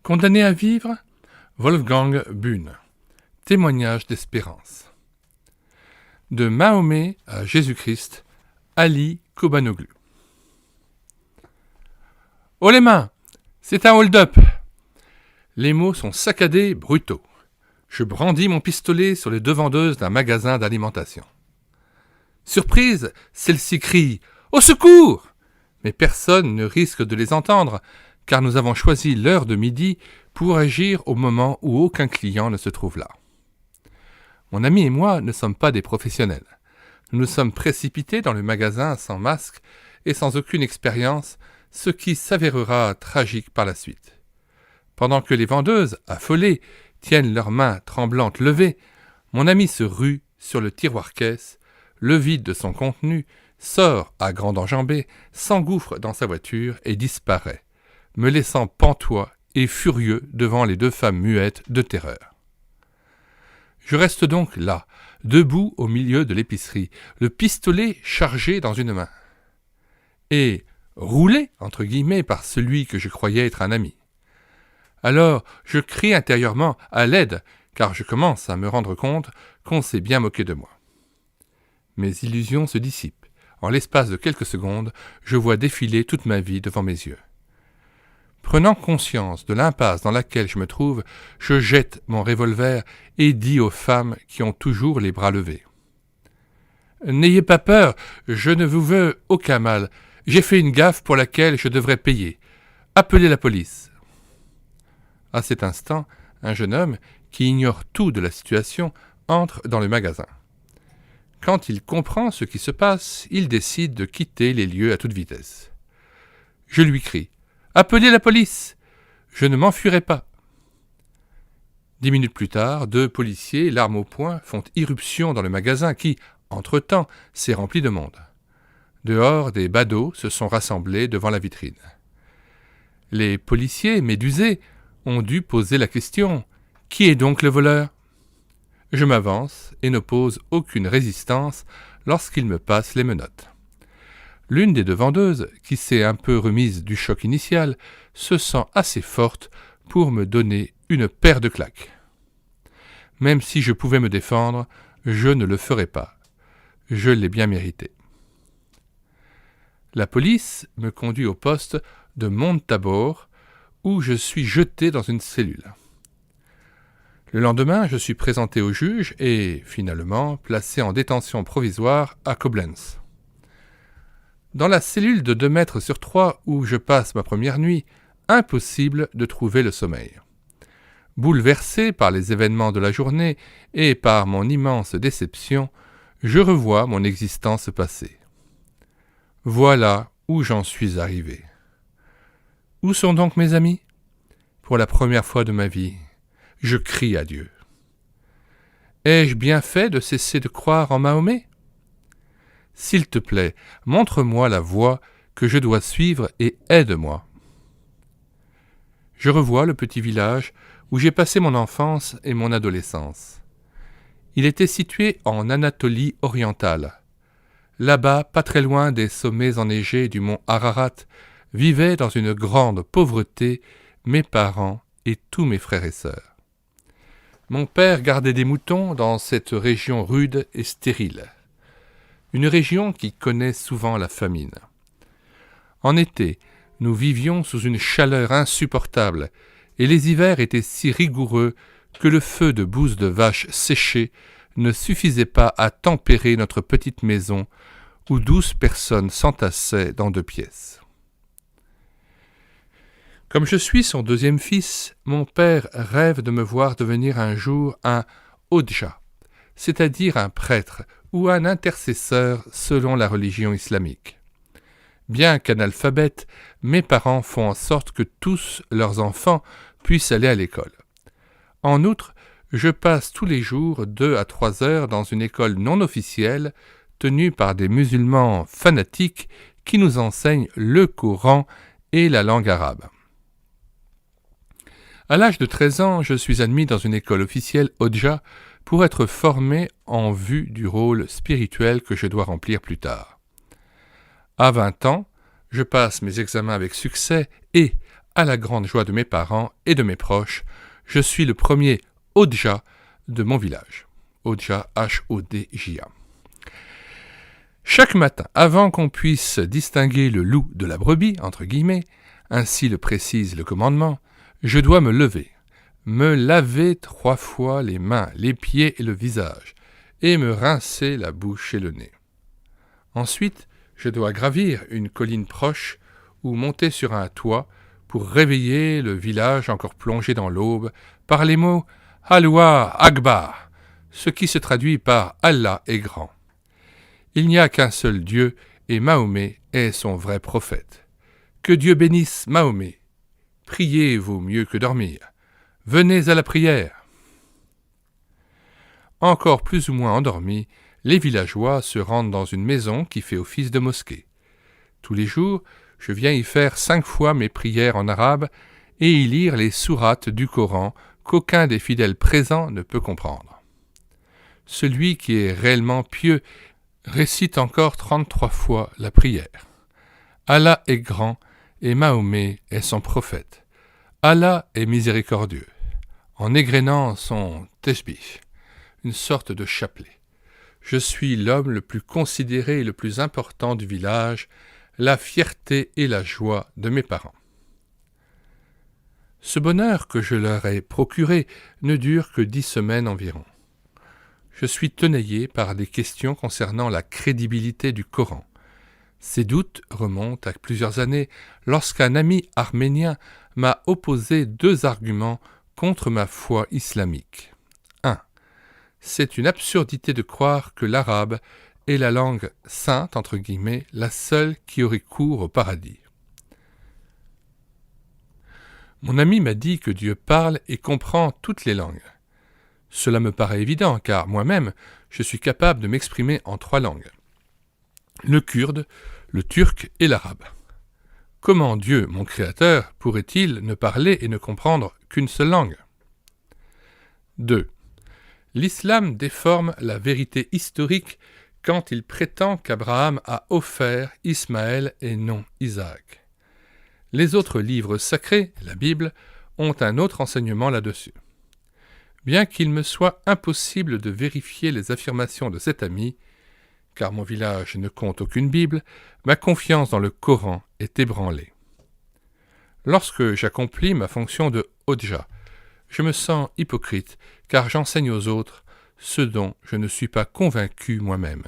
Condamné à vivre, Wolfgang Bühn. Témoignage d'espérance. De Mahomet à Jésus-Christ, Ali Kobanoglu. Oh les mains, c'est un hold-up. Les mots sont saccadés, brutaux. Je brandis mon pistolet sur les deux vendeuses d'un magasin d'alimentation. Surprise, celle-ci crie « Au secours !» Mais personne ne risque de les entendre, car nous avons choisi l'heure de midi pour agir au moment où aucun client ne se trouve là. Mon ami et moi ne sommes pas des professionnels. Nous nous sommes précipités dans le magasin sans masque et sans aucune expérience, ce qui s'avérera tragique par la suite. Pendant que les vendeuses, affolées, tiennent leurs mains tremblantes levées, mon ami se rue sur le tiroir-caisse, le vide de son contenu, sort à grande enjambée, s'engouffre dans sa voiture et disparaît, me laissant pantois et furieux devant les deux femmes muettes de terreur. Je reste donc là, debout au milieu de l'épicerie, le pistolet chargé dans une main, et roulé, entre guillemets, par celui que je croyais être un ami. Alors je crie intérieurement à l'aide, car je commence à me rendre compte qu'on s'est bien moqué de moi. Mes illusions se dissipent. En l'espace de quelques secondes, je vois défiler toute ma vie devant mes yeux. Prenant conscience de l'impasse dans laquelle je me trouve, je jette mon revolver et dis aux femmes qui ont toujours les bras levés. « N'ayez pas peur, je ne vous veux aucun mal. J'ai fait une gaffe pour laquelle je devrais payer. Appelez la police. » À cet instant, un jeune homme, qui ignore tout de la situation, entre dans le magasin. Quand il comprend ce qui se passe, il décide de quitter les lieux à toute vitesse. Je lui crie « Appelez la police ! Je ne m'enfuirai pas !» 10 minutes plus tard, 2 policiers, l'arme au poing, font irruption dans le magasin qui, entre-temps, s'est rempli de monde. Dehors, des badauds se sont rassemblés devant la vitrine. Les policiers, médusés, ont dû poser la question « Qui est donc le voleur ?» Je m'avance et n'oppose aucune résistance lorsqu'ils me passent les menottes. L'une des deux vendeuses, qui s'est un peu remise du choc initial, se sent assez forte pour me donner une paire de claques. Même si je pouvais me défendre, je ne le ferais pas. Je l'ai bien mérité. La police me conduit au poste de Montabor, où je suis jeté dans une cellule. Le lendemain, je suis présenté au juge et, finalement, placé en détention provisoire à Koblenz. Dans la cellule de 2 mètres sur 3 où je passe ma première nuit, impossible de trouver le sommeil. Bouleversé par les événements de la journée et par mon immense déception, je revois mon existence passée. Voilà où j'en suis arrivé. Où sont donc mes amis ? Pour la première fois de ma vie, je crie à Dieu. Ai-je bien fait de cesser de croire en Mahomet ? S'il te plaît, montre-moi la voie que je dois suivre et aide-moi. Je revois le petit village où j'ai passé mon enfance et mon adolescence. Il était situé en Anatolie orientale. Là-bas, pas très loin des sommets enneigés du mont Ararat, vivaient dans une grande pauvreté mes parents et tous mes frères et sœurs. Mon père gardait des moutons dans cette région rude et stérile. Une région qui connaît souvent la famine. En été, nous vivions sous une chaleur insupportable et les hivers étaient si rigoureux que le feu de bouse de vache séchée ne suffisait pas à tempérer notre petite maison où 12 personnes s'entassaient dans 2 pièces. Comme je suis son 2e fils, mon père rêve de me voir devenir un jour un hodja, c'est-à-dire un prêtre ou un intercesseur selon la religion islamique. Bien qu'analphabètes, mes parents font en sorte que tous leurs enfants puissent aller à l'école. En outre, je passe tous les jours 2 à 3 heures dans une école non officielle tenue par des musulmans fanatiques qui nous enseignent le Coran et la langue arabe. À l'âge de 13 ans, je suis admis dans une école officielle Hodja pour être formé en vue du rôle spirituel que je dois remplir plus tard. À 20 ans, je passe mes examens avec succès et, à la grande joie de mes parents et de mes proches, je suis le premier Hodja de mon village. Hodja, H-O-D-J-A. Chaque matin, avant qu'on puisse distinguer le loup de la brebis, entre guillemets, ainsi le précise le commandement, je dois me lever, me laver 3 fois les mains, les pieds et le visage, et me rincer la bouche et le nez. Ensuite, je dois gravir une colline proche ou monter sur un toit pour réveiller le village encore plongé dans l'aube par les mots « Allahu Akbar », ce qui se traduit par « Allah est grand ». Il n'y a qu'un seul Dieu et Mahomet est son vrai prophète. Que Dieu bénisse Mahomet. Prier vaut mieux que dormir. Venez à la prière. Encore plus ou moins endormis, les villageois se rendent dans une maison qui fait office de mosquée. Tous les jours, je viens y faire 5 fois mes prières en arabe et y lire les sourates du Coran qu'aucun des fidèles présents ne peut comprendre. Celui qui est réellement pieux récite encore 33 fois la prière. Allah est grand et Mahomet est son prophète. Allah est miséricordieux, en égrénant son teshbih, une sorte de chapelet. Je suis l'homme le plus considéré et le plus important du village, la fierté et la joie de mes parents. Ce bonheur que je leur ai procuré ne dure que 10 semaines environ. Je suis tenaillé par des questions concernant la crédibilité du Coran. Ces doutes remontent à plusieurs années lorsqu'un ami arménien m'a opposé 2 arguments contre ma foi islamique. 1. C'est une absurdité de croire que l'arabe est la langue « sainte » entre guillemets, la seule qui aurait cours au paradis. Mon ami m'a dit que Dieu parle et comprend toutes les langues. Cela me paraît évident, car moi-même, je suis capable de m'exprimer en 3 langues. Le kurde, le turc et l'arabe. Comment Dieu, mon Créateur, pourrait-il ne parler et ne comprendre qu'une seule langue ? 2. L'islam déforme la vérité historique quand il prétend qu'Abraham a offert Ismaël et non Isaac. Les autres livres sacrés, la Bible, ont un autre enseignement là-dessus. Bien qu'il me soit impossible de vérifier les affirmations de cet ami, car mon village ne compte aucune Bible, ma confiance dans le Coran est ébranlée. Lorsque j'accomplis ma fonction de Hodja, je me sens hypocrite, car j'enseigne aux autres ce dont je ne suis pas convaincu moi-même.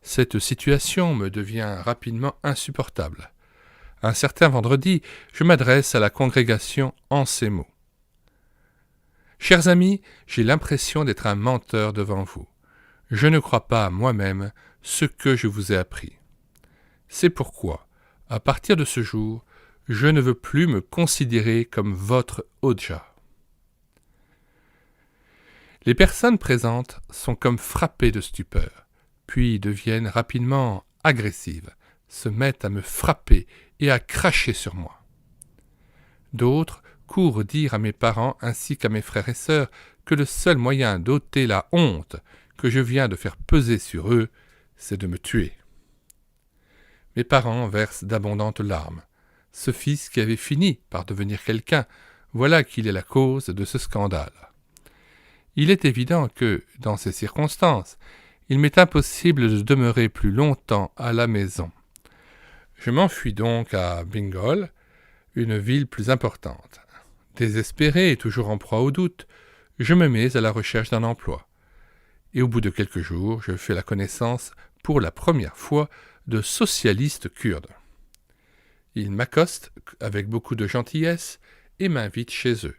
Cette situation me devient rapidement insupportable. Un certain vendredi, je m'adresse à la congrégation en ces mots. Chers amis, j'ai l'impression d'être un menteur devant vous. Je ne crois pas à moi-même ce que je vous ai appris. C'est pourquoi, à partir de ce jour, je ne veux plus me considérer comme votre Hodja. Les personnes présentes sont comme frappées de stupeur, puis deviennent rapidement agressives, se mettent à me frapper et à cracher sur moi. D'autres courent dire à mes parents ainsi qu'à mes frères et sœurs que le seul moyen d'ôter la honte que je viens de faire peser sur eux, c'est de me tuer. Mes parents versent d'abondantes larmes. Ce fils qui avait fini par devenir quelqu'un, voilà qu'il est la cause de ce scandale. Il est évident que, dans ces circonstances, il m'est impossible de demeurer plus longtemps à la maison. Je m'enfuis donc à Bingöl, une ville plus importante. Désespéré et toujours en proie au doute, je me mets à la recherche d'un emploi. Et au bout de quelques jours, je fais la connaissance, pour la première fois, de socialistes kurdes. Ils m'accostent avec beaucoup de gentillesse et m'invitent chez eux.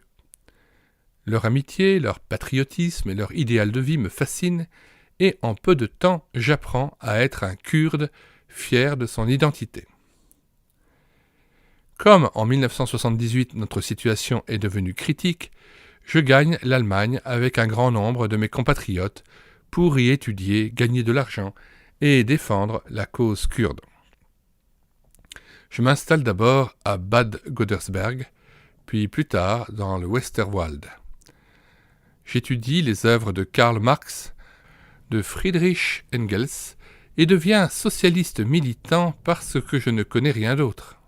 Leur amitié, leur patriotisme et leur idéal de vie me fascinent, et en peu de temps, j'apprends à être un Kurde fier de son identité. Comme en 1978 notre situation est devenue critique, je gagne l'Allemagne avec un grand nombre de mes compatriotes pour y étudier, gagner de l'argent et défendre la cause kurde. Je m'installe d'abord à Bad Godesberg, puis plus tard dans le Westerwald. J'étudie les œuvres de Karl Marx, de Friedrich Engels et deviens socialiste militant parce que je ne connais rien d'autre.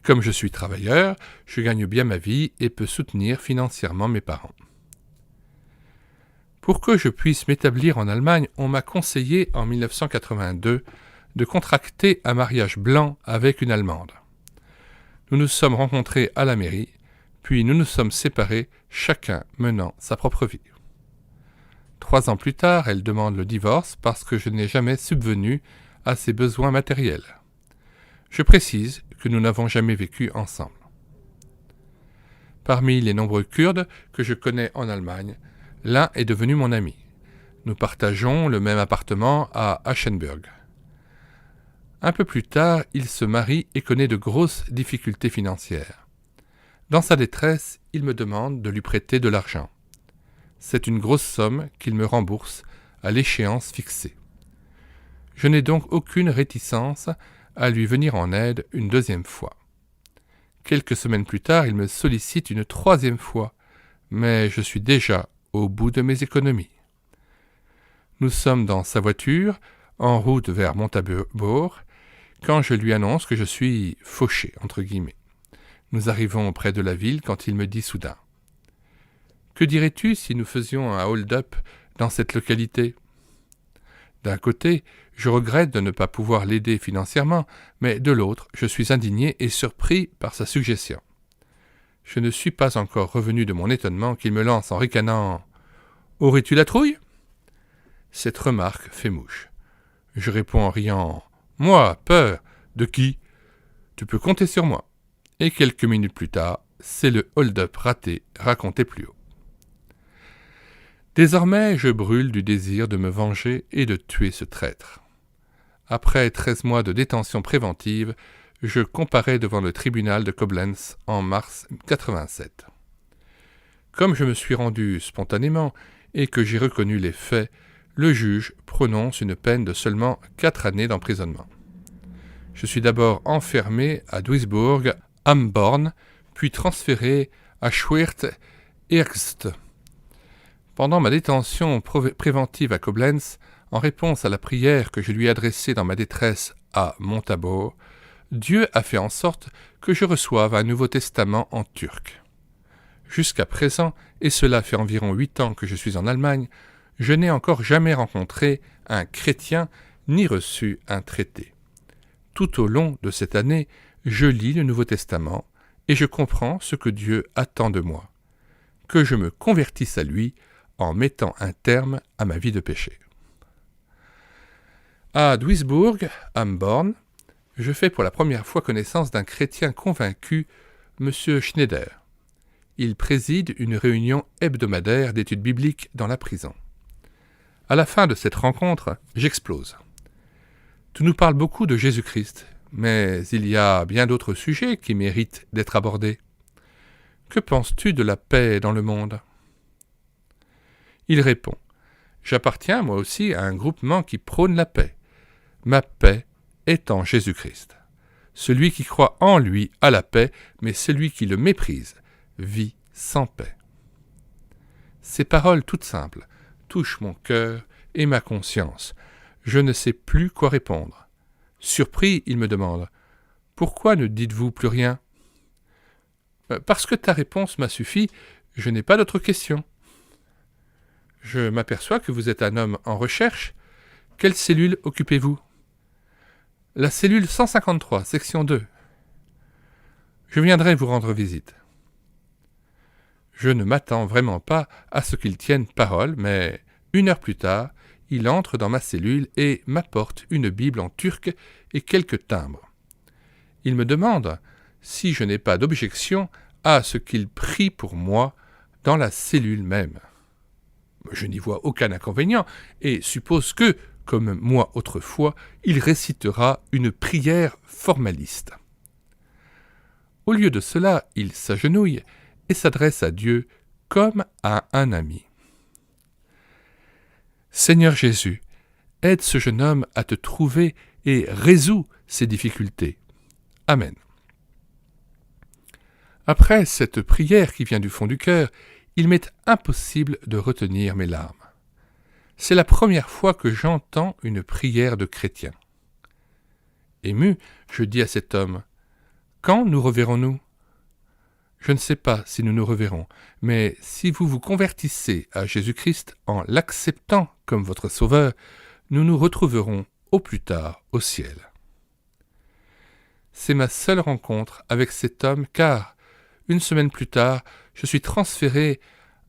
Comme je suis travailleur, je gagne bien ma vie et peux soutenir financièrement mes parents. Pour que je puisse m'établir en Allemagne, on m'a conseillé en 1982 de contracter un mariage blanc avec une Allemande. Nous nous sommes rencontrés à la mairie, puis nous nous sommes séparés, chacun menant sa propre vie. 3 ans plus tard, elle demande le divorce parce que je n'ai jamais subvenu à ses besoins matériels. Je précise que nous n'avons jamais vécu ensemble. Parmi les nombreux Kurdes que je connais en Allemagne, l'un est devenu mon ami. Nous partageons le même appartement à Aschenburg. Un peu plus tard, il se marie et connaît de grosses difficultés financières. Dans sa détresse, il me demande de lui prêter de l'argent. C'est une grosse somme qu'il me rembourse à l'échéance fixée. Je n'ai donc aucune réticence à lui venir en aide une 2e fois. Quelques semaines plus tard, il me sollicite une 3e fois, mais je suis déjà au bout de mes économies. Nous sommes dans sa voiture, en route vers Montabaur, quand je lui annonce que je suis « fauché ». Nous arrivons près de la ville quand il me dit soudain « Que dirais-tu si nous faisions un hold-up dans cette localité ?» D'un côté, je regrette de ne pas pouvoir l'aider financièrement, mais de l'autre, je suis indigné et surpris par sa suggestion. Je ne suis pas encore revenu de mon étonnement qu'il me lance en ricanant « Aurais-tu la trouille ?» Cette remarque fait mouche. Je réponds en riant « Moi, peur, de qui ? Tu peux compter sur moi. » Et quelques minutes plus tard, c'est le hold-up raté raconté plus haut. Désormais, je brûle du désir de me venger et de tuer ce traître. Après 13 mois de détention préventive, je comparais devant le tribunal de Koblenz en mars 87. Comme je me suis rendu spontanément et que j'ai reconnu les faits, le juge prononce une peine de seulement 4 années d'emprisonnement. Je suis d'abord enfermé à Duisburg, am Born, puis transféré à Schweert-Ergst. Pendant ma détention préventive à Koblenz, en réponse à la prière que je lui ai adressée dans ma détresse à Montabaur, Dieu a fait en sorte que je reçoive un Nouveau Testament en turc. Jusqu'à présent, et cela fait environ 8 ans que je suis en Allemagne, je n'ai encore jamais rencontré un chrétien ni reçu un traité. Tout au long de cette année, je lis le Nouveau Testament et je comprends ce que Dieu attend de moi, que je me convertisse à lui en mettant un terme à ma vie de péché. À Duisburg, am Born, je fais pour la première fois connaissance d'un chrétien convaincu, M. Schneider. Il préside une réunion hebdomadaire d'études bibliques dans la prison. À la fin de cette rencontre, j'explose. Tu nous parles beaucoup de Jésus-Christ, mais il y a bien d'autres sujets qui méritent d'être abordés. Que penses-tu de la paix dans le monde ? Il répond « J'appartiens moi aussi à un groupement qui prône la paix. Ma paix est en Jésus-Christ. Celui qui croit en lui a la paix, mais celui qui le méprise vit sans paix. » Ces paroles toutes simples touchent mon cœur et ma conscience. Je ne sais plus quoi répondre. Surpris, il me demande « Pourquoi ne dites-vous plus rien ?»« Parce que ta réponse m'a suffi, je n'ai pas d'autres questions. » Je m'aperçois que vous êtes un homme en recherche. Quelle cellule occupez-vous ? La cellule 153, section 2. Je viendrai vous rendre visite. Je ne m'attends vraiment pas à ce qu'il tienne parole, mais 1 heure plus tard, il entre dans ma cellule et m'apporte une Bible en turc et quelques timbres. Il me demande si je n'ai pas d'objection à ce qu'il prie pour moi dans la cellule même. Je n'y vois aucun inconvénient et suppose que, comme moi autrefois, il récitera une prière formaliste. Au lieu de cela, il s'agenouille et s'adresse à Dieu comme à un ami. Seigneur Jésus, aide ce jeune homme à te trouver et résous ses difficultés. Amen. Après cette prière qui vient du fond du cœur, il m'est impossible de retenir mes larmes. C'est la première fois que j'entends une prière de chrétien. Ému, je dis à cet homme « Quand nous reverrons-nous ? Je ne sais pas si nous nous reverrons, mais si vous vous convertissez à Jésus-Christ en l'acceptant comme votre Sauveur, nous nous retrouverons au plus tard au ciel. C'est ma seule rencontre avec cet homme car, une semaine plus tard, je suis transféré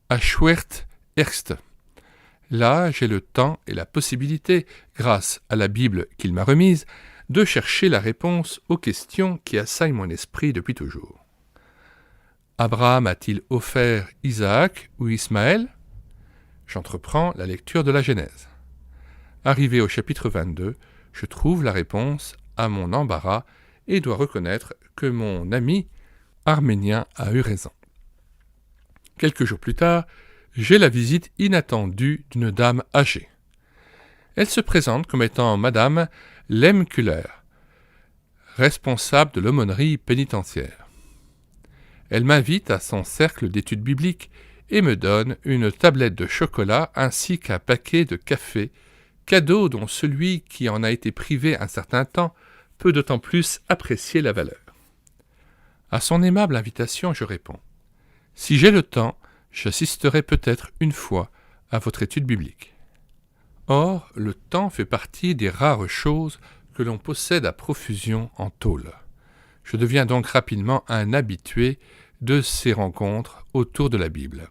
à Schwertherst. Là, j'ai le temps et la possibilité, grâce à la Bible qu'il m'a remise, de chercher la réponse aux questions qui assaillent mon esprit depuis toujours. Abraham a-t-il offert Isaac ou Ismaël ? J'entreprends la lecture de la Genèse. Arrivé au chapitre 22, je trouve la réponse à mon embarras et dois reconnaître que mon ami arménien a eu raison. Quelques jours plus tard, j'ai la visite inattendue d'une dame âgée. Elle se présente comme étant Madame Lemkuller, responsable de l'aumônerie pénitentiaire. Elle m'invite à son cercle d'études bibliques et me donne une tablette de chocolat ainsi qu'un paquet de café, cadeau dont celui qui en a été privé un certain temps peut d'autant plus apprécier la valeur. À son aimable invitation, je réponds. Si j'ai le temps, j'assisterai peut-être une fois à votre étude biblique. Or, le temps fait partie des rares choses que l'on possède à profusion en tôle. Je deviens donc rapidement un habitué de ces rencontres autour de la Bible.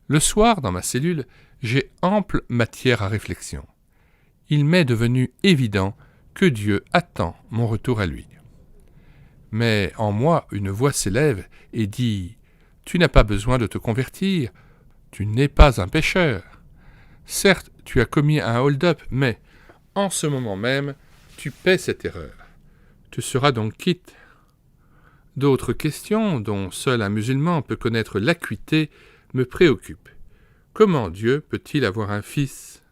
Le soir, dans ma cellule, j'ai ample matière à réflexion. Il m'est devenu évident que Dieu attend mon retour à lui. Mais en moi, une voix s'élève et dit « Tu n'as pas besoin de te convertir, tu n'es pas un pécheur. Certes, tu as commis un hold-up, mais en ce moment même, tu paies cette erreur. Tu seras donc quitte. » D'autres questions, dont seul un musulman peut connaître l'acuité, me préoccupent. Comment Dieu peut-il avoir un fils ?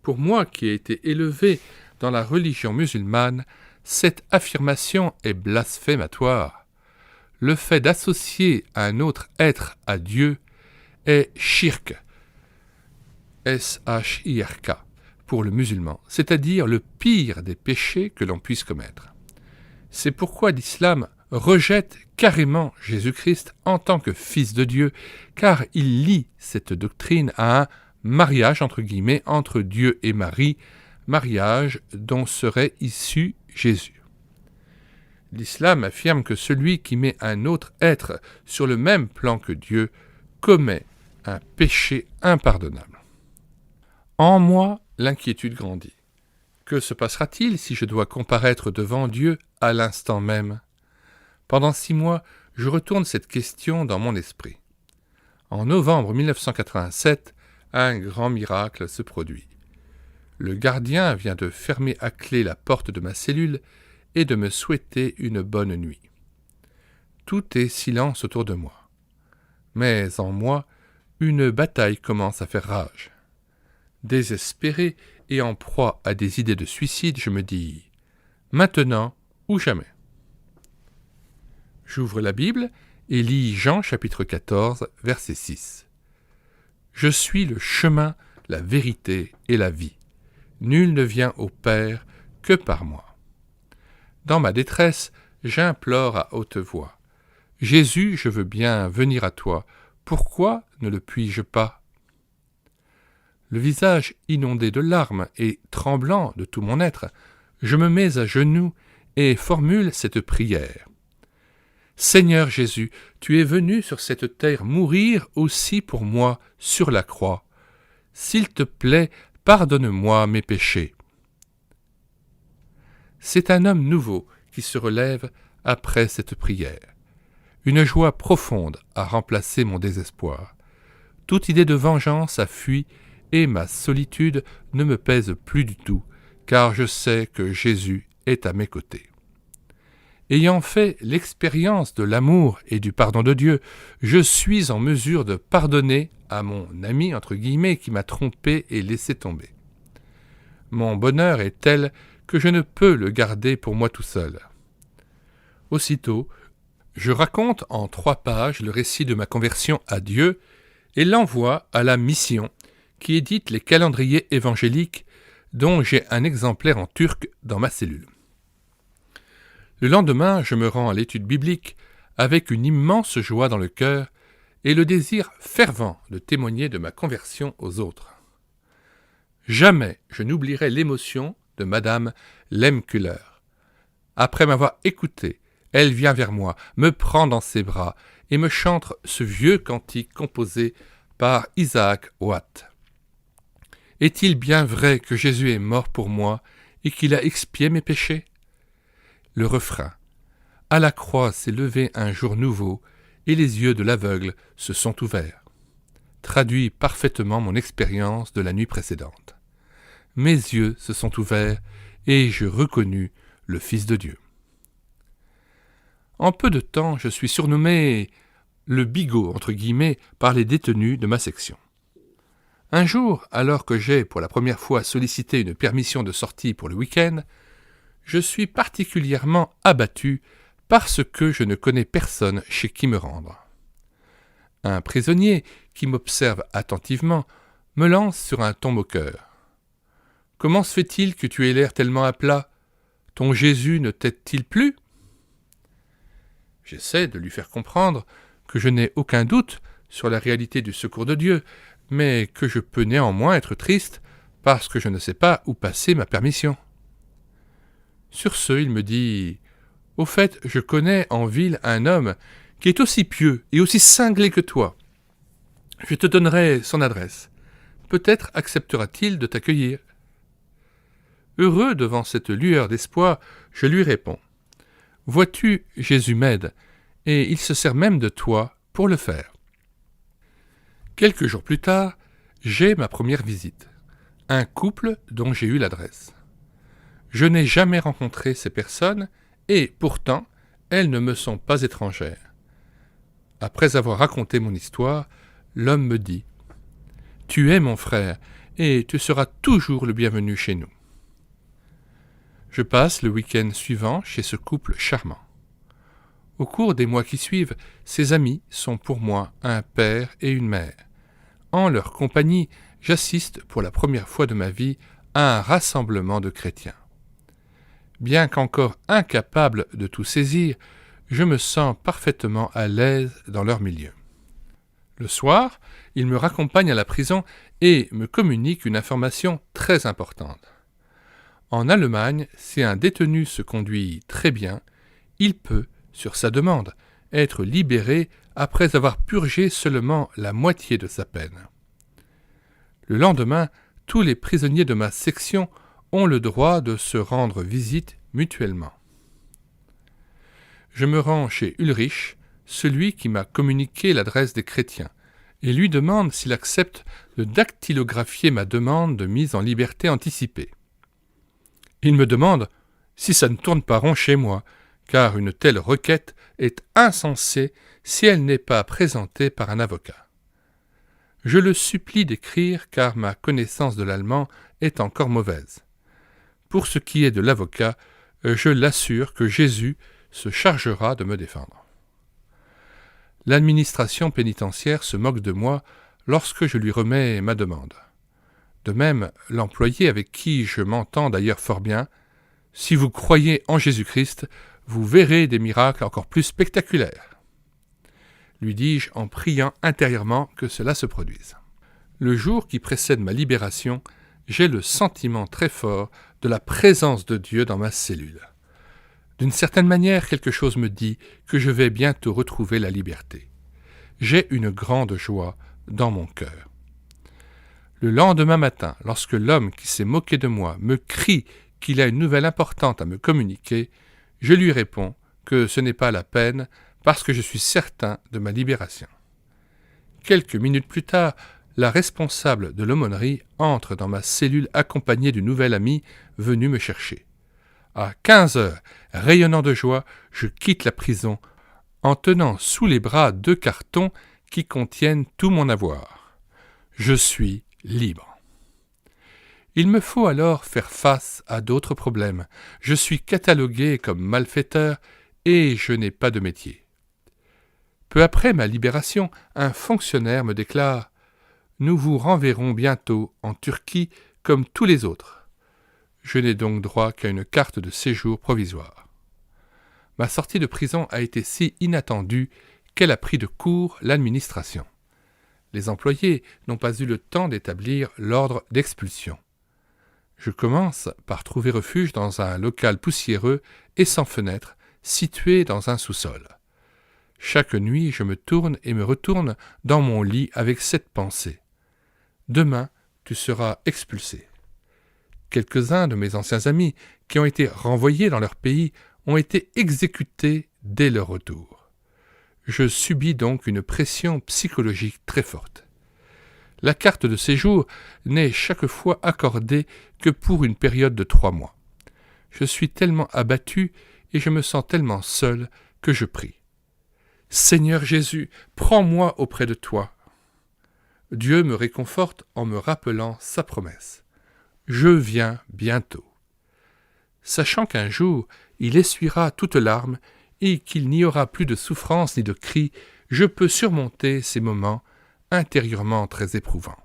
Pour moi qui ai été élevé dans la religion musulmane, cette affirmation est blasphématoire. Le fait d'associer un autre être à Dieu est shirk, S-H-I-R-K, pour le musulman, c'est-à-dire le pire des péchés que l'on puisse commettre. C'est pourquoi l'islam rejette carrément Jésus-Christ en tant que Fils de Dieu, car il lie cette doctrine à un mariage entre guillemets entre Dieu et Marie, mariage dont serait issu Jésus. L'islam affirme que celui qui met un autre être sur le même plan que Dieu commet un péché impardonnable. En moi, l'inquiétude grandit. Que se passera-t-il si je dois comparaître devant Dieu à l'instant même ? Pendant 6 mois, je retourne cette question dans mon esprit. En novembre 1987, un grand miracle se produit. Le gardien vient de fermer à clé la porte de ma cellule et de me souhaiter une bonne nuit. Tout est silence autour de moi. Mais en moi, une bataille commence à faire rage. Désespéré et en proie à des idées de suicide, je me dis « maintenant ou jamais ». J'ouvre la Bible et lis Jean chapitre 14, verset 6. « Je suis le chemin, la vérité et la vie. Nul ne vient au Père que par moi. » Dans ma détresse, j'implore à haute voix. « Jésus, je veux bien venir à toi. Pourquoi ne le puis-je pas ?» Le visage inondé de larmes et tremblant de tout mon être, je me mets à genoux et formule cette prière. Seigneur Jésus, tu es venu sur cette terre mourir aussi pour moi sur la croix. S'il te plaît, pardonne-moi mes péchés. C'est un homme nouveau qui se relève après cette prière. Une joie profonde a remplacé mon désespoir. Toute idée de vengeance a fui et ma solitude ne me pèse plus du tout, car je sais que Jésus est à mes côtés. Ayant fait l'expérience de l'amour et du pardon de Dieu, je suis en mesure de pardonner à mon ami, entre guillemets, qui m'a trompé et laissé tomber. Mon bonheur est tel que je ne peux le garder pour moi tout seul. Aussitôt, je raconte en 3 pages le récit de ma conversion à Dieu et l'envoie à la mission qui édite les calendriers évangéliques dont j'ai un exemplaire en turc dans ma cellule. Le lendemain, je me rends à l'étude biblique avec une immense joie dans le cœur et le désir fervent de témoigner de ma conversion aux autres. Jamais je n'oublierai l'émotion de Madame Lemkuller. Après m'avoir écouté, elle vient vers moi, me prend dans ses bras et me chante ce vieux cantique composé par Isaac Watt. Est-il bien vrai que Jésus est mort pour moi et qu'il a expié mes péchés ? Le refrain. À la croix s'est levé un jour nouveau et les yeux de l'aveugle se sont ouverts. Traduit parfaitement mon expérience de la nuit précédente. Mes yeux se sont ouverts et je reconnus le Fils de Dieu. En peu de temps, je suis surnommé le bigot, entre guillemets, par les détenus de ma section. Un jour, alors que j'ai pour la première fois sollicité une permission de sortie pour le week-end, je suis particulièrement abattu parce que je ne connais personne chez qui me rendre. Un prisonnier, qui m'observe attentivement, me lance sur un ton moqueur. « Comment se fait-il que tu aies l'air tellement à plat ? Ton Jésus ne t'aide-t-il plus ?» J'essaie de lui faire comprendre que je n'ai aucun doute sur la réalité du secours de Dieu, mais que je peux néanmoins être triste parce que je ne sais pas où passer ma permission. Sur ce, il me dit « Au fait, je connais en ville un homme qui est aussi pieux et aussi cinglé que toi. Je te donnerai son adresse. Peut-être acceptera-t-il de t'accueillir. » Heureux devant cette lueur d'espoir, je lui réponds « Vois-tu, Jésus m'aide, et il se sert même de toi pour le faire. » Quelques jours plus tard, j'ai ma première visite. Un couple dont j'ai eu l'adresse. Je n'ai jamais rencontré ces personnes et, pourtant, elles ne me sont pas étrangères. Après avoir raconté mon histoire, l'homme me dit « Tu es mon frère et tu seras toujours le bienvenu chez nous. » Je passe le week-end suivant chez ce couple charmant. Au cours des mois qui suivent, ces amis sont pour moi un père et une mère. En leur compagnie, j'assiste pour la première fois de ma vie à un rassemblement de chrétiens. Bien qu'encore incapable de tout saisir, je me sens parfaitement à l'aise dans leur milieu. Le soir, ils me raccompagnent à la prison et me communiquent une information très importante. En Allemagne, si un détenu se conduit très bien, il peut, sur sa demande, être libéré après avoir purgé seulement la moitié de sa peine. Le lendemain, tous les prisonniers de ma section ont le droit de se rendre visite mutuellement. Je me rends chez Ulrich, celui qui m'a communiqué l'adresse des chrétiens, et lui demande s'il accepte de dactylographier ma demande de mise en liberté anticipée. Il me demande si ça ne tourne pas rond chez moi, car une telle requête est insensée si elle n'est pas présentée par un avocat. Je le supplie d'écrire car ma connaissance de l'allemand est encore mauvaise. Pour ce qui est de l'avocat, je l'assure que Jésus se chargera de me défendre. L'administration pénitentiaire se moque de moi lorsque je lui remets ma demande. De même, l'employé avec qui je m'entends d'ailleurs fort bien, « Si vous croyez en Jésus-Christ, vous verrez des miracles encore plus spectaculaires. » lui dis-je en priant intérieurement que cela se produise. Le jour qui précède ma libération, j'ai le sentiment très fort de la présence de Dieu dans ma cellule. D'une certaine manière, quelque chose me dit que je vais bientôt retrouver la liberté. J'ai une grande joie dans mon cœur. Le lendemain matin, lorsque l'homme qui s'est moqué de moi me crie qu'il a une nouvelle importante à me communiquer, je lui réponds que ce n'est pas la peine parce que je suis certain de ma libération. Quelques minutes plus tard, la responsable de l'aumônerie entre dans ma cellule accompagnée du nouvel ami venu me chercher. À 15 heures, rayonnant de joie, je quitte la prison en tenant sous les bras 2 cartons qui contiennent tout mon avoir. Je suis libre. Il me faut alors faire face à d'autres problèmes. Je suis catalogué comme malfaiteur et je n'ai pas de métier. Peu après ma libération, un fonctionnaire me déclare « Nous vous renverrons bientôt en Turquie comme tous les autres. » Je n'ai donc droit qu'à une carte de séjour provisoire. ma sortie de prison a été si inattendue qu'elle a pris de court l'administration. Les employés n'ont pas eu le temps d'établir l'ordre d'expulsion. Je commence par trouver refuge dans un local poussiéreux et sans fenêtre, situé dans un sous-sol. Chaque nuit, je me tourne et me retourne dans mon lit avec cette pensée. Demain, tu seras expulsé. Quelques-uns de mes anciens amis qui ont été renvoyés dans leur pays ont été exécutés dès leur retour. Je subis donc une pression psychologique très forte. La carte de séjour n'est chaque fois accordée que pour une période de 3 mois. Je suis tellement abattu et je me sens tellement seul que je prie. « Seigneur Jésus, prends-moi auprès de toi. » Dieu me réconforte en me rappelant sa promesse. « Je viens bientôt. » Sachant qu'un jour, il essuiera toute larme et qu'il n'y aura plus de souffrance ni de cris, je peux surmonter ces moments intérieurement très éprouvants.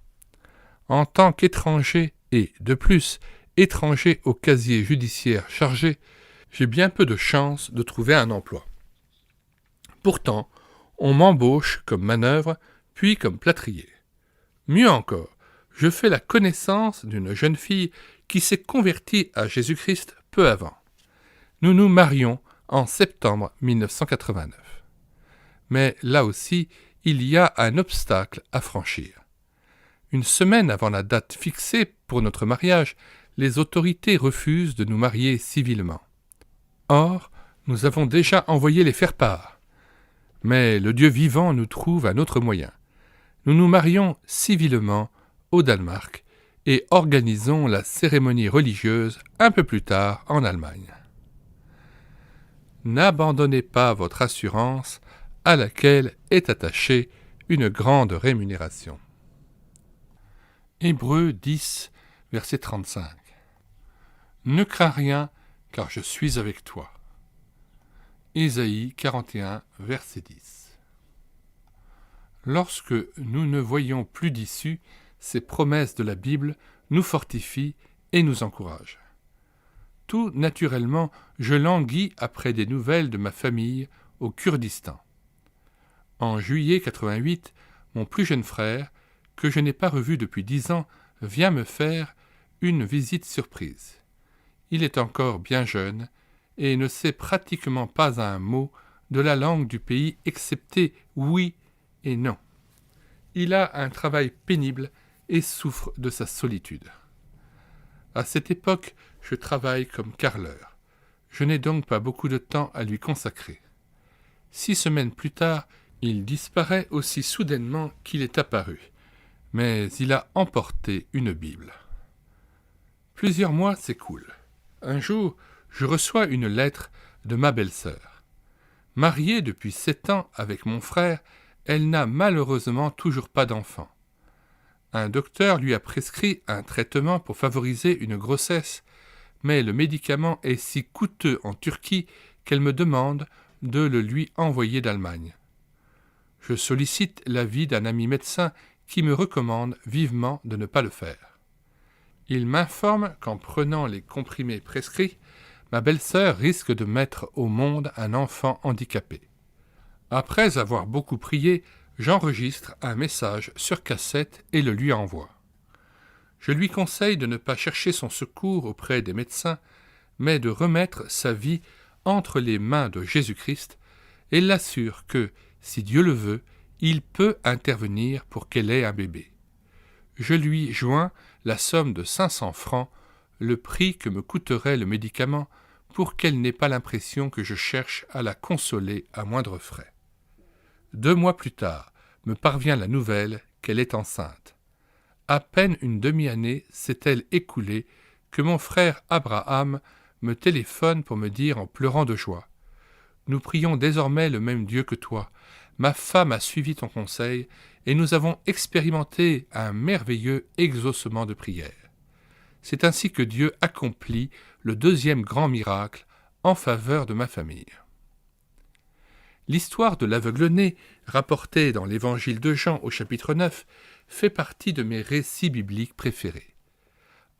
En tant qu'étranger et, de plus, étranger au casier judiciaire chargé, j'ai bien peu de chance de trouver un emploi. Pourtant, on m'embauche comme manœuvre, puis comme plâtrier. Mieux encore, je fais la connaissance d'une jeune fille qui s'est convertie à Jésus-Christ peu avant. Nous nous marions en septembre 1989. Mais là aussi, il y a un obstacle à franchir. Une semaine avant la date fixée pour notre mariage, les autorités refusent de nous marier civilement. Or, nous avons déjà envoyé les faire-part. Mais le Dieu vivant nous trouve un autre moyen. Nous nous marions civilement au Danemark et organisons la cérémonie religieuse un peu plus tard en Allemagne. N'abandonnez pas votre assurance à laquelle est attachée une grande rémunération. Hébreux 10, verset 35. Ne crains rien, car je suis avec toi. Ésaïe 41, verset 10. Lorsque nous ne voyons plus d'issue, ces promesses de la Bible nous fortifient et nous encouragent. Tout naturellement, je languis après des nouvelles de ma famille au Kurdistan. En juillet 88, mon plus jeune frère, que je n'ai pas revu depuis 10 ans, vient me faire une visite surprise. Il est encore bien jeune et ne sait pratiquement pas un mot de la langue du pays excepté oui et non. Il a un travail pénible et souffre de sa solitude. À cette époque, je travaille comme carreleur. Je n'ai donc pas beaucoup de temps à lui consacrer. 6 semaines plus tard, il disparaît aussi soudainement qu'il est apparu, mais il a emporté une Bible. Plusieurs mois s'écoulent. Un jour, je reçois une lettre de ma belle-sœur. Mariée depuis 7 ans avec mon frère, elle n'a malheureusement toujours pas d'enfant. Un docteur lui a prescrit un traitement pour favoriser une grossesse, mais le médicament est si coûteux en Turquie qu'elle me demande de le lui envoyer d'Allemagne. Je sollicite l'avis d'un ami médecin qui me recommande vivement de ne pas le faire. Il m'informe qu'en prenant les comprimés prescrits, ma belle-sœur risque de mettre au monde un enfant handicapé. Après avoir beaucoup prié, j'enregistre un message sur cassette et le lui envoie. Je lui conseille de ne pas chercher son secours auprès des médecins, mais de remettre sa vie entre les mains de Jésus-Christ et l'assure que, si Dieu le veut, il peut intervenir pour qu'elle ait un bébé. Je lui joins la somme de 500 francs, le prix que me coûterait le médicament, pour qu'elle n'ait pas l'impression que je cherche à la consoler à moindre frais. 2 mois plus tard, me parvient la nouvelle qu'elle est enceinte. À peine une demi-année s'est-elle écoulée que mon frère Abraham me téléphone pour me dire en pleurant de joie « Nous prions désormais le même Dieu que toi. Ma femme a suivi ton conseil et nous avons expérimenté un merveilleux exaucement de prière. C'est ainsi que Dieu accomplit le 2e grand miracle en faveur de ma famille. » L'histoire de l'aveugle-né, rapportée dans l'évangile de Jean au chapitre 9, fait partie de mes récits bibliques préférés.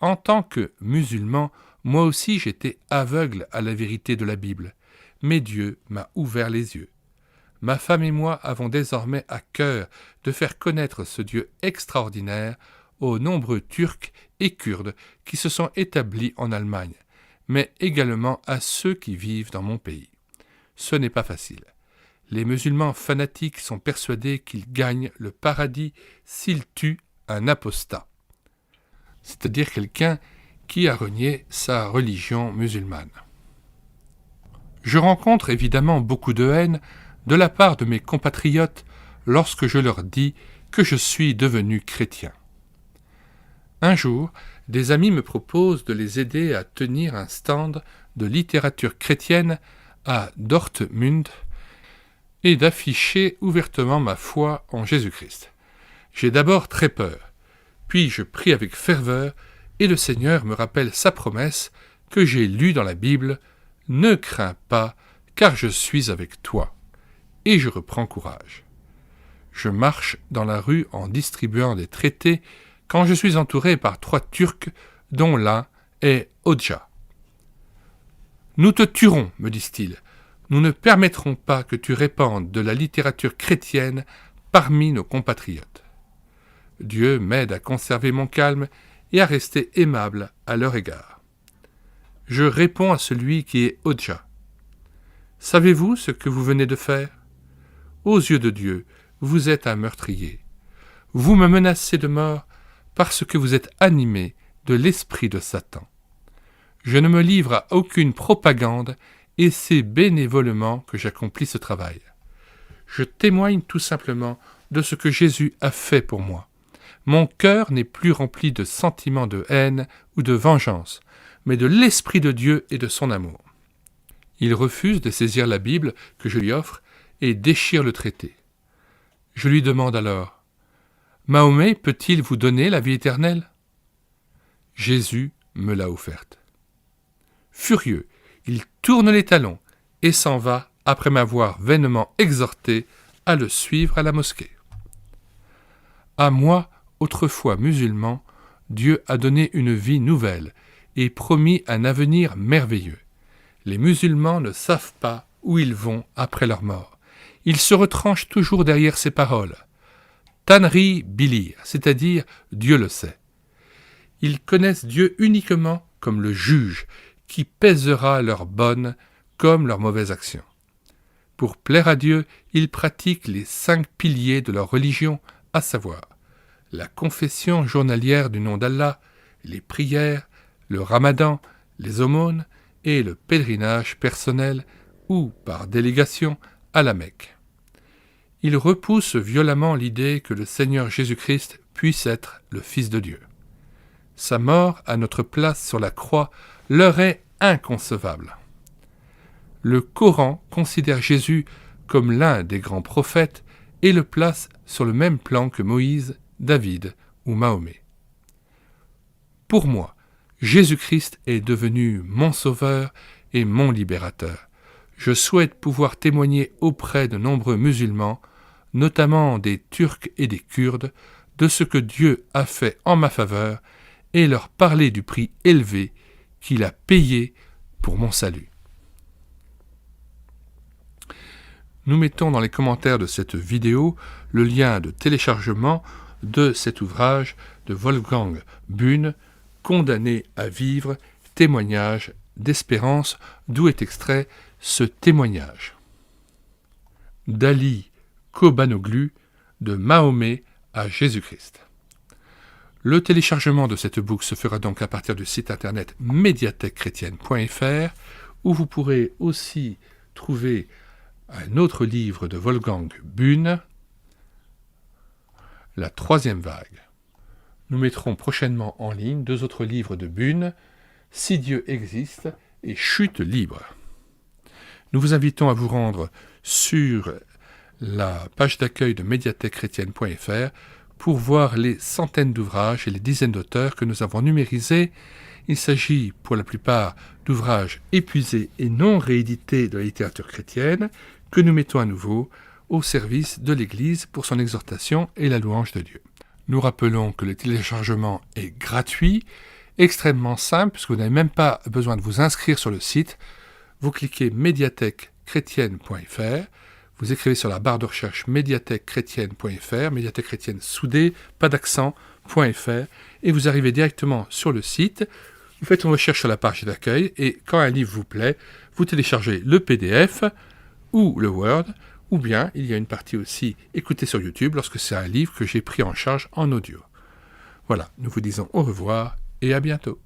En tant que musulman, moi aussi j'étais aveugle à la vérité de la Bible, mais Dieu m'a ouvert les yeux. Ma femme et moi avons désormais à cœur de faire connaître ce Dieu extraordinaire aux nombreux Turcs et Kurdes qui se sont établis en Allemagne, mais également à ceux qui vivent dans mon pays. Ce n'est pas facile. Les musulmans fanatiques sont persuadés qu'ils gagnent le paradis s'ils tuent un apostat, c'est-à-dire quelqu'un qui a renié sa religion musulmane. Je rencontre évidemment beaucoup de haine de la part de mes compatriotes lorsque je leur dis que je suis devenu chrétien. Un jour, des amis me proposent de les aider à tenir un stand de littérature chrétienne à Dortmund et d'afficher ouvertement ma foi en Jésus-Christ. J'ai d'abord très peur, puis je prie avec ferveur et le Seigneur me rappelle sa promesse que j'ai lue dans la Bible « Ne crains pas, car je suis avec toi ». Et je reprends courage. Je marche dans la rue en distribuant des traités quand je suis entouré par 3 Turcs, dont l'un est Hoxha. « Nous te tuerons, me disent-ils. Nous ne permettrons pas que tu répandes de la littérature chrétienne parmi nos compatriotes. » Dieu m'aide à conserver mon calme et à rester aimable à leur égard. Je réponds à celui qui est Hoxha. « Savez-vous ce que vous venez de faire ? Aux yeux de Dieu, vous êtes un meurtrier. Vous me menacez de mort parce que vous êtes animé de l'esprit de Satan. Je ne me livre à aucune propagande et c'est bénévolement que j'accomplis ce travail. Je témoigne tout simplement de ce que Jésus a fait pour moi. Mon cœur n'est plus rempli de sentiments de haine ou de vengeance, mais de l'Esprit de Dieu et de son amour. » Il refuse de saisir la Bible que je lui offre et déchire le traité. Je lui demande alors « Mahomet peut-il vous donner la vie éternelle ?» Jésus me l'a offerte. Furieux, il tourne les talons et s'en va après m'avoir vainement exhorté à le suivre à la mosquée. À moi, autrefois musulman, Dieu a donné une vie nouvelle et promis un avenir merveilleux. Les musulmans ne savent pas où ils vont après leur mort. Ils se retranchent toujours derrière ces paroles. Tanri bilir, c'est-à-dire Dieu le sait. Ils connaissent Dieu uniquement comme le juge qui pèsera leurs bonnes comme leurs mauvaises actions. Pour plaire à Dieu, ils pratiquent les 5 piliers de leur religion, à savoir la confession journalière du nom d'Allah, les prières, le ramadan, les aumônes et le pèlerinage personnel ou par délégation à la Mecque. Ils repoussent violemment l'idée que le Seigneur Jésus-Christ puisse être le Fils de Dieu. Sa mort à notre place sur la croix leur est inconcevable. Le Coran considère Jésus comme l'un des grands prophètes et le place sur le même plan que Moïse, David ou Mahomet. Pour moi, Jésus-Christ est devenu mon sauveur et mon libérateur. Je souhaite pouvoir témoigner auprès de nombreux musulmans, notamment des Turcs et des Kurdes, de ce que Dieu a fait en ma faveur et leur parler du prix élevé qu'il a payé pour mon salut. Nous mettons dans les commentaires de cette vidéo le lien de téléchargement de cet ouvrage de Wolfgang Bühn, Condamné à vivre, témoignage d'espérance, d'où est extrait ce témoignage. d'Ali Kobanoglu, de Mahomet à Jésus-Christ. Le téléchargement de cette book se fera donc à partir du site internet médiathèquechrétienne.fr, où vous pourrez aussi trouver un autre livre de Wolfgang Bühn, La troisième vague. Nous mettrons prochainement en ligne 2 autres livres de Bühn, Si Dieu existe et Chute libre. Nous vous invitons à vous rendre sur la page d'accueil de médiathèquechrétienne.fr pour voir les centaines d'ouvrages et les dizaines d'auteurs que nous avons numérisés. Il s'agit pour la plupart d'ouvrages épuisés et non réédités de la littérature chrétienne que nous mettons à nouveau au service de l'Église pour son exhortation et la louange de Dieu. Nous rappelons que le téléchargement est gratuit, extrêmement simple, puisque vous n'avez même pas besoin de vous inscrire sur le site. vous cliquez médiathèque-chrétienne.fr, vous écrivez sur la barre de recherche médiathèque-chrétienne.fr, médiathèque chrétienne soudée, pas d'accent.fr, et vous arrivez directement sur le site. Vous faites une recherche sur la page d'accueil et quand un livre vous plaît, vous téléchargez le PDF ou le Word, ou bien il y a une partie aussi écoutée sur YouTube lorsque c'est un livre que j'ai pris en charge en audio. Voilà, nous vous disons au revoir et à bientôt.